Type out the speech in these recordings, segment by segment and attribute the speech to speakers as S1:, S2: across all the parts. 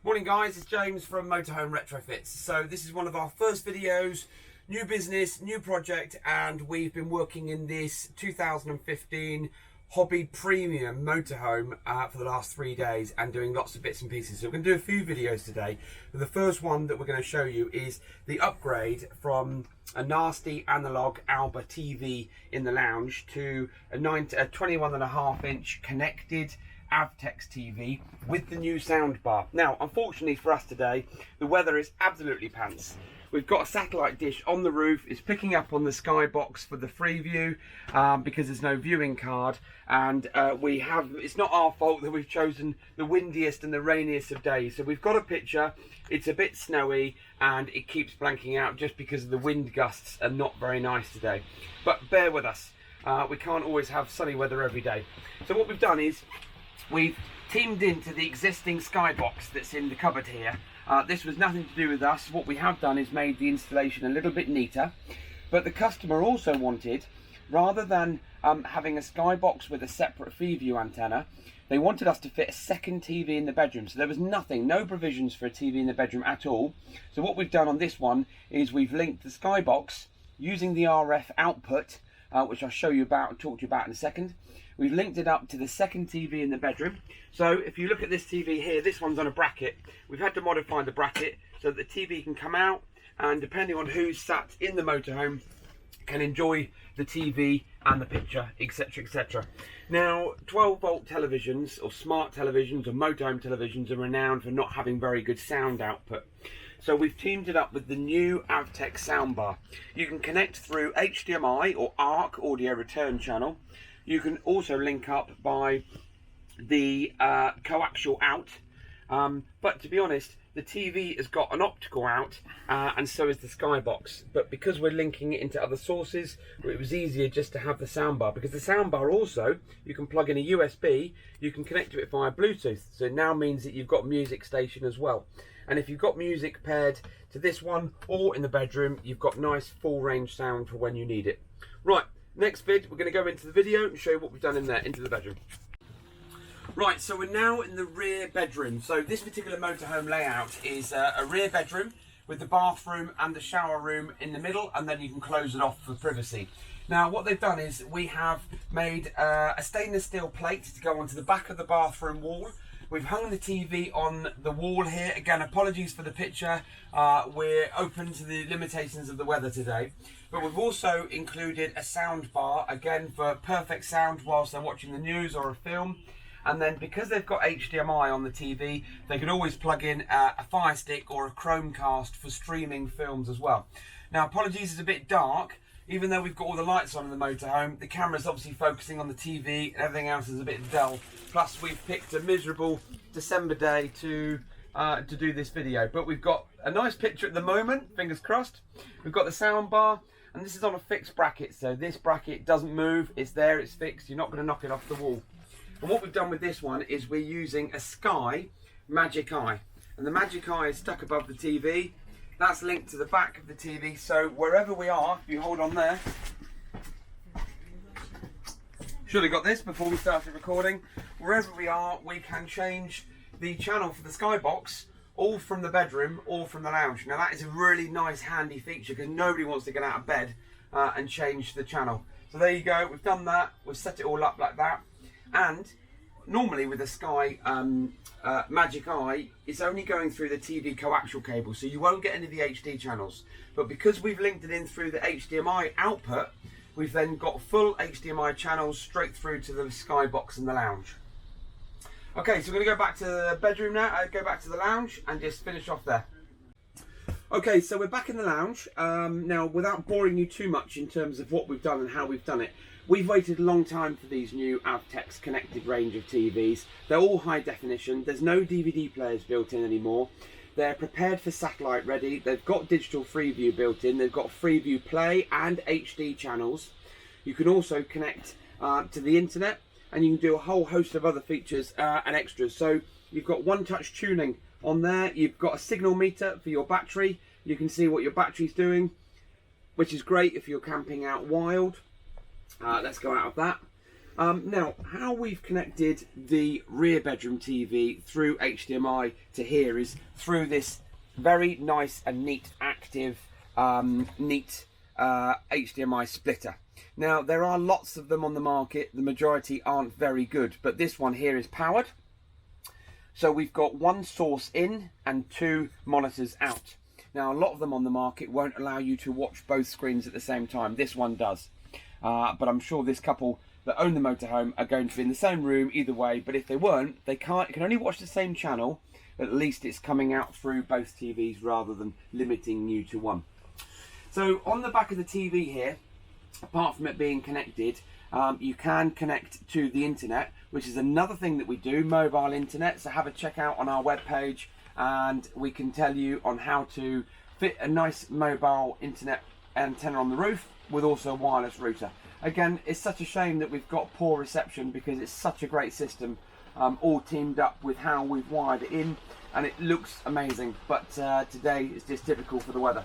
S1: Morning guys, it's James from Motorhome Retrofits. So this is one of our first videos, new business, new project, and we've been working in this 2015 Hobby Premium Motorhome for the last 3 days and doing lots of bits and pieces. So we're going to do a few videos today. But the first one that we're going to show you is the upgrade from a nasty analog Alba TV in the lounge to a 21.5 inch connected Avtex TV with the new soundbar. Now, unfortunately for us today, the weather is absolutely pants. We've got a satellite dish on the roof. It's picking up on the skybox for the free view because there's no viewing card, and it's not our fault that we've chosen the windiest and the rainiest of days. So we've got a picture. It's a bit snowy and it keeps blanking out just because the wind gusts are not very nice today. But bear with us. We can't always have sunny weather every day. So what we've done is we've teamed into the existing skybox that's in the cupboard here. This was nothing to do with us. What we have done is made the installation a little bit neater, but the customer also wanted, rather than having a skybox with a separate view antenna, they wanted us to fit a second TV in the bedroom. So there was no provisions for a TV in the bedroom at all. So what we've done on this one is we've linked the skybox using the RF output, which I'll show you about and talk to you about in a second. We've linked it up to the second TV in the bedroom. So if you look at this TV here, this one's on a bracket. We've had to modify the bracket so that the TV can come out, and depending on who's sat in the motorhome, can enjoy the TV and the picture, etc, etc. Now, 12-volt televisions or smart televisions or motorhome televisions are renowned for not having very good sound output. So we've teamed it up with the new Avtech Soundbar. You can connect through HDMI or ARC audio return channel. You can also link up by the coaxial out, but to be honest, the TV has got an optical out, and so is the skybox. But because we're linking it into other sources, it was easier just to have the soundbar, because the soundbar also, you can plug in a USB, you can connect to it via Bluetooth. So it now means that you've got music station as well. And if you've got music paired to this one or in the bedroom, you've got nice full range sound for when you need it. Right. Next vid, we're going to go into the video and show you what we've done in there, into the bedroom. Right, so we're now in the rear bedroom. So this particular motorhome layout is a rear bedroom with the bathroom and the shower room in the middle, and then you can close it off for privacy. Now what they've done is we have made a stainless steel plate to go onto the back of the bathroom wall. We've hung the TV on the wall here. Again, apologies for the picture. We're open to the limitations of the weather today. But we've also included a sound bar, again, for perfect sound whilst they're watching the news or a film. And then because they've got HDMI on the TV, they can always plug in a Fire Stick or a Chromecast for streaming films as well. Now, apologies, it's a bit dark. Even though we've got all the lights on in the motorhome, the camera's obviously focusing on the TV and everything else is a bit dull. Plus we've picked a miserable December day to do this video. But we've got a nice picture at the moment, fingers crossed. We've got the sound bar, and this is on a fixed bracket. So this bracket doesn't move, it's there, it's fixed. You're not going to knock it off the wall. And what we've done with this one is we're using a Sky Magic Eye. And the Magic Eye is stuck above the TV. That's linked to the back of the TV, so wherever we are, if you hold on there, should have got this before we started recording, wherever we are, we can change the channel for the skybox, all from the bedroom or from the lounge. Now that is a really nice handy feature because nobody wants to get out of bed and change the channel. So there you go, we've done that, we've set it all up like that. And normally with a Sky Magic Eye, it's only going through the TV coaxial cable, so you won't get any of the HD channels. But because we've linked it in through the HDMI output, we've then got full HDMI channels straight through to the skybox and the lounge. Okay, so we're going to go back to the bedroom now, go back to the lounge and just finish off there. Okay, so we're back in the lounge. Now, without boring you too much in terms of what we've done and how we've done it, we've waited a long time for these new Avtex connected range of TVs. They're all high definition. There's no DVD players built in anymore. They're prepared for satellite ready. They've got digital Freeview built in. They've got Freeview Play and HD channels. You can also connect to the internet, and you can do a whole host of other features and extras. So you've got one-touch tuning on there. You've got a signal meter for your battery. You can see what your battery's doing, which is great if you're camping out wild. Let's go out of that. Now, how we've connected the rear bedroom TV through HDMI to here is through this very nice and neat, active, HDMI splitter. Now, there are lots of them on the market. The majority aren't very good, but this one here is powered. So we've got one source in and two monitors out. Now, a lot of them on the market won't allow you to watch both screens at the same time. This one does. But I'm sure this couple that own the motorhome are going to be in the same room either way. But if they weren't, they can only watch the same channel. At least it's coming out through both TVs rather than limiting you to one. So on the back of the TV here, apart from it being connected, you can connect to the internet, which is another thing that we do, mobile internet. So have a check out on our webpage and we can tell you on how to fit a nice mobile internet antenna on the roof with also a wireless router. Again, it's such a shame that we've got poor reception because it's such a great system, all teamed up with how we've wired it in, and it looks amazing, but today is just typical for the weather.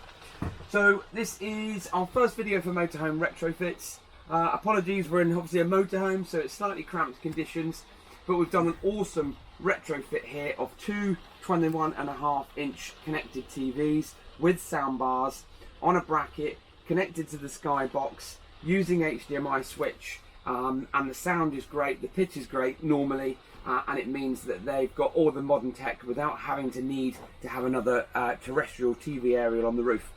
S1: So this is our first video for Motorhome Retrofits. Apologies, we're in obviously a motorhome, so it's slightly cramped conditions, but we've done an awesome retrofit here of two 21.5-inch connected TVs with soundbars on a bracket connected to the skybox using HDMI switch, and the sound is great, the pitch is great normally, and it means that they've got all the modern tech without having to need to have another terrestrial TV aerial on the roof.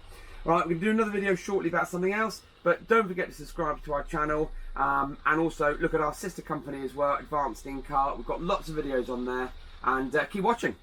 S1: Alright, we're going to do another video shortly about something else, but don't forget to subscribe to our channel, and also look at our sister company as well, Advanced In Car. We've got lots of videos on there, and keep watching.